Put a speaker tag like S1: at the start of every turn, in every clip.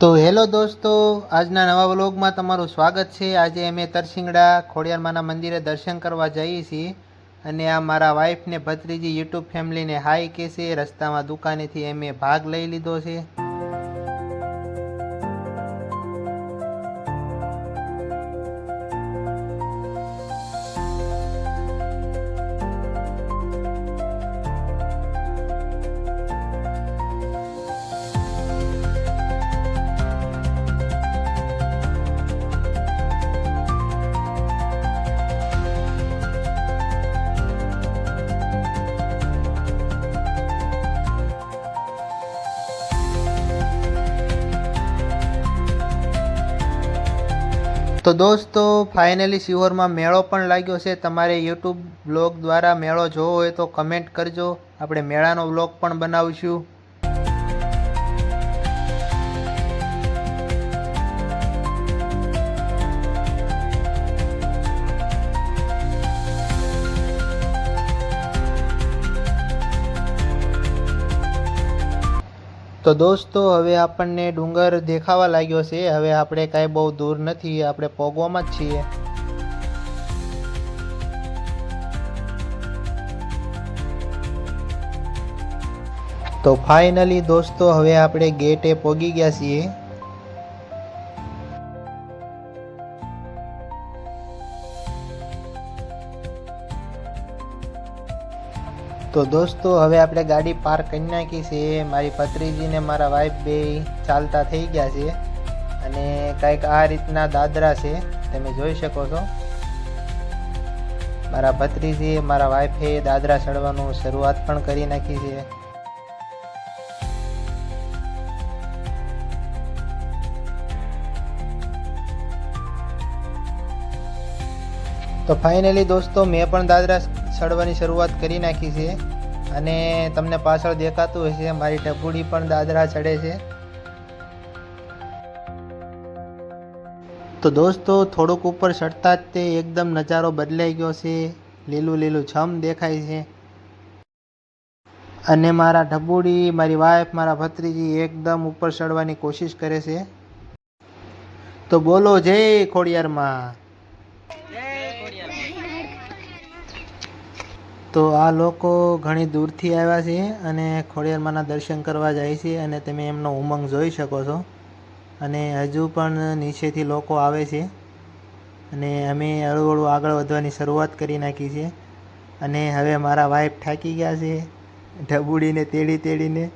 S1: તો હેલો દોસ્તો, આજના નવા વ્લોગમાં તમારું સ્વાગત છે। આજે અમે તરસિંગડા ખોડિયારમાંના મંદિરે દર્શન કરવા જઈએ છીએ અને આ મારા વાઈફ ને ભત્રીજી યુટ્યુબ ફેમિલીને હાય કહેશે। રસ્તામાં દુકાનેથી અમે ભાગ લઈ લીધો છે। તો દોસ્તો ફાઇનલી સિહોરમાં મેળો પણ લાગ્યો છે। તમારે યુટ્યુબ બ્લોગ દ્વારા મેળો જોવો હોય તો કમેન્ટ કરજો, આપણે મેળાનો બ્લોગ પણ બનાવીશું। તો દોસ્તો હવે આપણને ડુંગર દેખાવા લાગ્યો છે। હવે આપણે કાંઈ બહુ દૂર નથી, આપણે પોગવામાં જ છીએ। તો ફાઇનલી દોસ્તો હવે આપણે ગેટે પોગી ગયા છીએ। તો દોસ્તો હવે આપણે ગાડી પાર્ક કરી નાખી છે। મારી ભત્રીજી ને મારા વાઈફ બે ચાલતા થઈ ગયા છે અને કંઈક આ રીતના દાદરા છે, તમે જોઈ શકો છો। મારા ભત્રીજી મારા વાઈફે દાદરા ચડવાનું શરૂઆત પણ કરી નાખી છે। તો ફાઇનલી દોસ્તો મેં પણ દાદરા ચડવાની શરૂઆત કરી નાખી છે અને તમને પાછળ દેખાતું હશે મારી ટપુડી પણ દાદરા ચડે છે। તો દોસ્તો થોડુંક ઉપર ચડતા જ તે એકદમ નજારો બદલાઈ ગયો છે, લીલું લીલું છમ દેખાય છે અને મારા ઢબુડી મારી વાઈફ મારા ભત્રીજી એકદમ ઉપર ચડવાની કોશિશ કરે છે। તો બોલો જય ખોડિયારમાં। તો આ લોકો ઘણી દૂરથી આવ્યા છે અને ખોડિયારમાંના દર્શન કરવા જાય છે અને તમે એમનો ઉમંગ જોઈ શકો છો અને હજુ પણ નીચેથી લોકો આવે છે અને અમે હળવું આગળ વધવાની શરૂઆત કરી નાખી છે અને હવે મારા વાઈફ થાકી ગયા છે ઢબુડીને તેડી તેડીને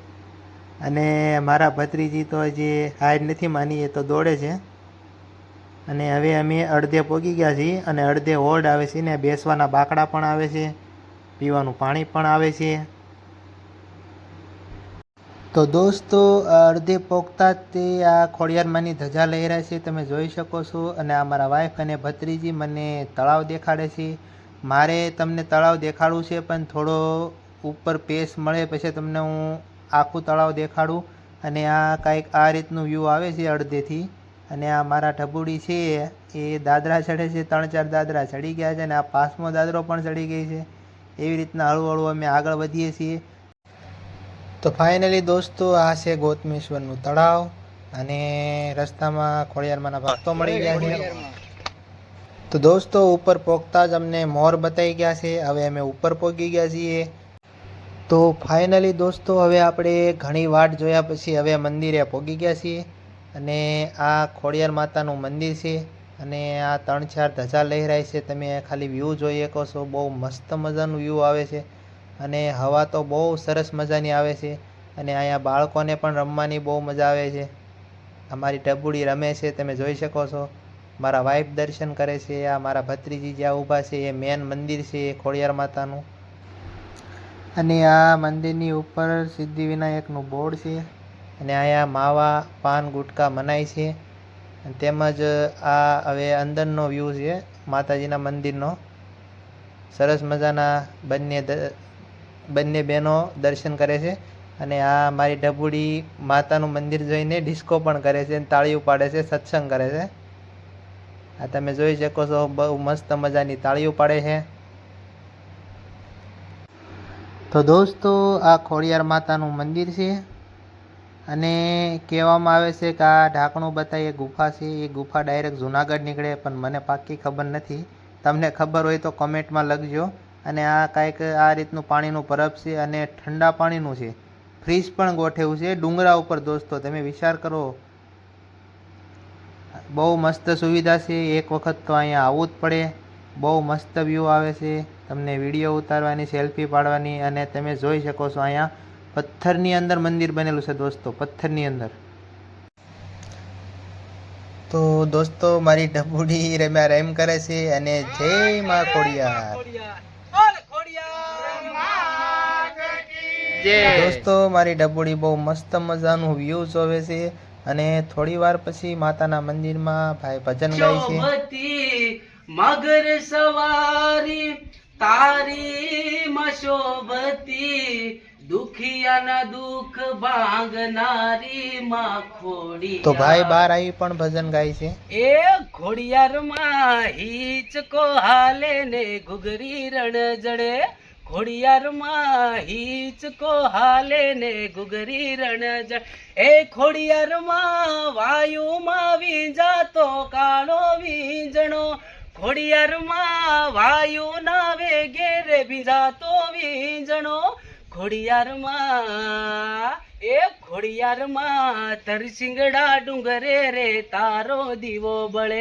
S1: અને મારા ભત્રીજી તો હજી હાર નથી માની, એ તો દોડે છે અને હવે અમે અડધે પહોંચી ગયા છીએ અને અડધે હોલ્ડ આવે છે ને બેસવાના બાકડા પણ આવે છે, પીવાનું પાણી પણ આવે છે। તો દોસ્તો અડધે પોગતા જ તે આ ખોડિયારમાંની ધજા લહેરાય છે, તમે જોઈ શકો છો અને આ મારા વાઈફ અને ભત્રીજી મને તળાવ દેખાડે છે। મારે તમને તળાવ દેખાડવું છે પણ થોડો ઉપર પેસ મળે પછી તમને હું આખું તળાવ દેખાડું। અને આ કાંઈક આ રીતનું વ્યૂ આવે છે અડધેથી અને આ મારા ઢબુડી છે એ દાદરા ચડે છે, 3-4 દાદરા ચડી ગયા છે અને આ 5મો દાદરો પણ ચડી ગઈ છે। એવી રીતના હળવું હળવું અમે આગળ વધીએ છીએ। તો ફાઇનલી દોસ્તો આ છે ગોતમેશ્વરનું તળાવ અને રસ્તામાં ખોડિયારમાંના ભક્તો મળી ગયા છે। તો દોસ્તો ઉપર પહોંચતા જ અમને મોર બતાવી ગયા છે, હવે અમે ઉપર પહોંચી ગયા છીએ। તો ફાઇનલી દોસ્તો હવે આપણે ઘણી વાટ જોયા પછી હવે મંદિરે પહોંચી ગયા છીએ અને આ ખોડિયાર માતાનું મંદિર છે અને આ 3-4 ધજા લહેરાય છે, તમે ખાલી વ્યૂ જોઈ શકો છો, બહુ મસ્ત મજાનું વ્યૂ આવે છે અને હવા તો બહુ સરસ મજાની આવે છે અને અહીંયા બાળકોને પણ રમવાની બહુ મજા આવે છે। અમારી ટબુડી રમે છે, તમે જોઈ શકો છો, મારા વાઈફ દર્શન કરે છે, આ મારા ભત્રીજી જ્યાં ઊભા છે એ મેન મંદિર છે એ ખોડિયાર માતાનું અને આ મંદિરની ઉપર સિદ્ધિવિનાયકનું બોર્ડ છે અને અહીંયા માવા પાન ગુટકા મનાય છે। તેમજ આ હવે અંદરનો વ્યૂ છે માતાજીના મંદિરનો, સરસ મજાના બંને બહેનો દર્શન કરે છે અને આ મારી ઢબુડી માતાનું મંદિર જોઈને ડિસ્કો પણ કરે છે અને તાળીઓ પાડે છે, સત્સંગ કરે છે। આ તમે જોઈ શકો છો, બહુ મસ્ત મજાની તાળીઓ પાડે છે। તો દોસ્તો આ ખોડિયાર માતાનું મંદિર છે અને કહેવામાં આવે છે કે આ ઢાંકણું બતાવી એ ગુફા છે, એ ગુફા ડાયરેક્ટ જુનાગઢ નીકળે, પણ મને પાક્કી ખબર નથી. તમને ખબર હોય તો કમેન્ટમાં લખજો. અને આ કાંઈક આ રીતનું પાણીનું પરબ છે અને ઠંડા પાણીનું છે. ફ્રીજ પણ ગોઠવ્યું છે ડુંગરા ઉપર દોસ્તો, તમે વિચાર કરો. બહુ મસ્ત સુવિધા છે, એક વખત તો અહીંયા આવવું જ પડે. બહુ મસ્ત વ્યૂ આવે છે, તમને વિડીયો ઉતારવાની, સેલ્ફી પાડવાની. અને તમે જોઈ શકો છો અહીંયા પથ્થરની અંદર મંદિર બનેલું છે દોસ્તો, પથ્થરની અંદર. તો દોસ્તો મારી ડબુડી રમ્યા રેમ કરે છે અને જય માં ખોડિયાર. દોસ્તો મારી ડબુડી બહુ મસ્ત મજાનું વ્યૂ જોવે છે અને થોડી વાર પછી માતાના મંદિરમાં ભાઈ ભજન ગાય છે.
S2: મગર સવારી તારી મશોબતી, દુખિયાના દુખ ભાંગનારી માં ખોડી.
S1: તો ભાઈ બાર આવી પણ ભજન ગાય છે.
S2: એ ખોડિયાર માં હિચકો હાલે ને ઘુઘરી રણ જડે, ખોડિયાર માં હિચકો હાલે ને ઘુઘરી રણ જડે. એ ખોડિયાર માં વાયુમાં વીંજાતો કાળો વીંજણો, ખોડિયાર માં વાયુ ના વેગે રે ભીંજાતો વીંજણો, ખોડિયાર માં એ ખોડિયાર માં તરસિંગડા ડુંગરે રે તારો દીવો બળે,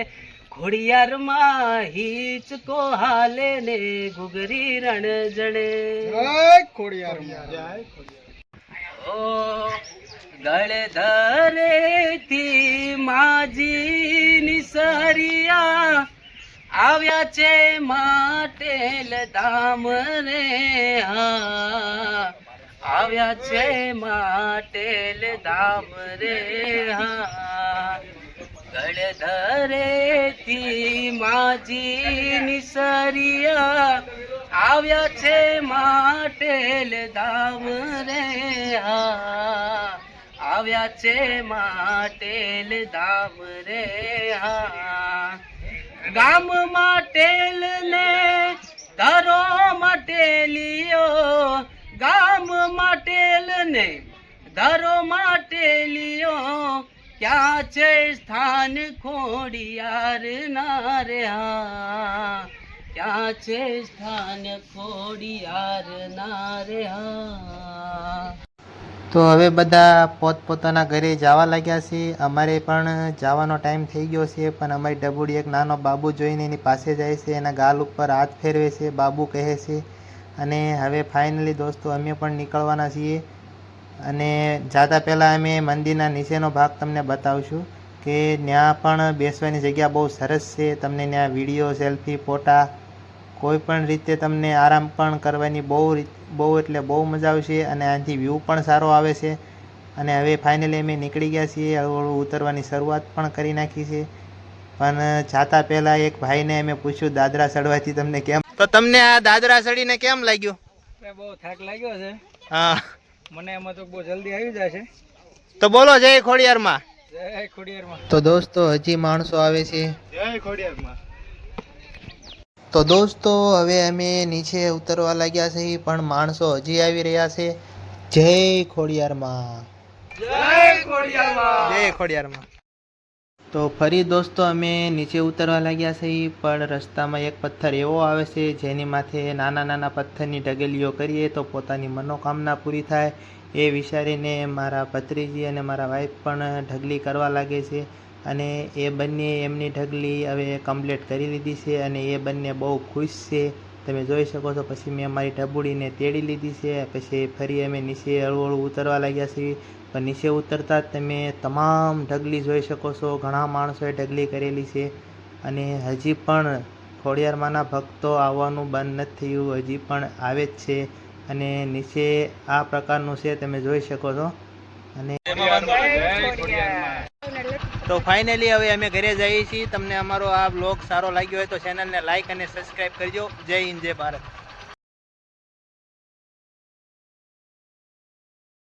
S2: ખોડિયાર માં હિચકો હાલે ને ઘુઘરી રણ જડે.
S1: જય ખોડિયાર માં.
S2: ઓ ગળધરે થી માજી નિસરિયા, આવ્યા છે માટેલ ધામ રે, હા આવ્યા છે માટેલ ધામ રે, હા ગળધરે થી માજી નિસરિયા, આવ્યા છે માટેલ ધામ રે, હા આવ્યા છે માટેલ ધામ રે, હા ગામ માટેલ ને ધરો માટેલિયો, ગામ માટેલ ને ધરો માટેલિયો, ક્યાં છે સ્થાન ખોડિયાર ના રે, હા ક્યાં છે સ્થાન ખોડિયાર ના રે, હા.
S1: તો હવે બધા પોતપોતાના ઘરે જવા લાગ્યા છે. અમારે પણ જવાનો ટાઈમ થઈ ગયો છે, પણ અમારી ડબુડી એક નાનો બાબુ જોઈને એની પાસે જાય છે, એના ગાલ ઉપર હાથ ફેરવે છે, બાબુ કહે છે. અને હવે ફાઇનલી દોસ્તો અમે પણ નીકળવાના છીએ. અને જતા પહેલાં અમે મંદિરના નીચેનો ભાગ તમને બતાવશું કે ત્યાં પણ બેસવાની જગ્યા બહુ સરસ છે. તમને ત્યાં વિડીયો, સેલ્ફી, ફોટા કોઈ પણ રીતે તમને આરામ પણ કરવાની બહુ એટલે બહુ મજા આવશે. અને આનાથી વ્યૂ પણ સારો આવે છે. અને હવે ફાઇનલી અમે નીકળી ગયા છીએ, હળવું હળવું ઉતરવાની શરૂઆત પણ કરી નાખી છે. પણ જાતા પહેલાં એક ભાઈને અમે પૂછ્યું દાદરા ચડવાથી તમને કેમ, તો તમને આ દાદરા ચડીને કેમ લાગ્યું?
S2: બહુ થાક લાગ્યો છે.
S1: હા
S2: મને એમાં તો બહુ જલ્દી આવી જાય છે.
S1: તો બોલો જય ખોડિયારમાં.
S2: જય ખોડિયારમાં.
S1: તો દોસ્તો હજી માણસો આવે છે.
S2: જય ખોડિયારમાં.
S1: તો દોસ્તો હવે અમે નીચે ઉતરવા લાગ્યા છીએ, પણ માણસો હજી આવી રહ્યા છે. જય ખોડિયારમાં.
S2: જય ખોડિયારમાં.
S1: જય ખોડિયારમાં. તો ફરી દોસ્તો અમે નીચે ઉતરવા લાગ્યા છીએ, પણ રસ્તામાં એક પથ્થર એવો આવે છે જેની માથે નાના નાના પથ્થરની ઢગલીઓ કરીએ તો પોતાની મનોકામના પૂરી થાય. એ વિચારીને મારા ભત્રીજી અને મારા વાઈફ પણ ઢગલી કરવા લાગે છે. અને એ બંને એમની ઢગલી હવે કમ્પ્લીટ કરી લીધી છે અને એ બંને બહુ ખુશ છે, તમે જોઈ શકો છો. પછી મેં મારી ઢબુડીને તેડી લીધી છે. પછી ફરી અમે નીચે હળવું હળવું ઉતરવા લાગ્યા છીએ. પણ નીચે ઉતરતા જ તમે તમામ ઢગલી જોઈ શકો છો. ઘણા માણસોએ ઢગલી કરેલી છે અને હજી પણ ખોડિયારમાંના ભક્તો આવવાનું બંધ નથી થયું, હજી પણ આવે જ છે. અને નીચે આ પ્રકારનું છે, તમે જોઈ શકો છો. અને તો ફાઇનલી હવે અમે ઘરે જઈએ છીએ. તમને અમારો આ બ્લોગ સારો લાગ્યો હોય તો ચેનલને લાઇક અને સબસ્ક્રાઈબ કરજો. જય હિન્દ, જય ભારત.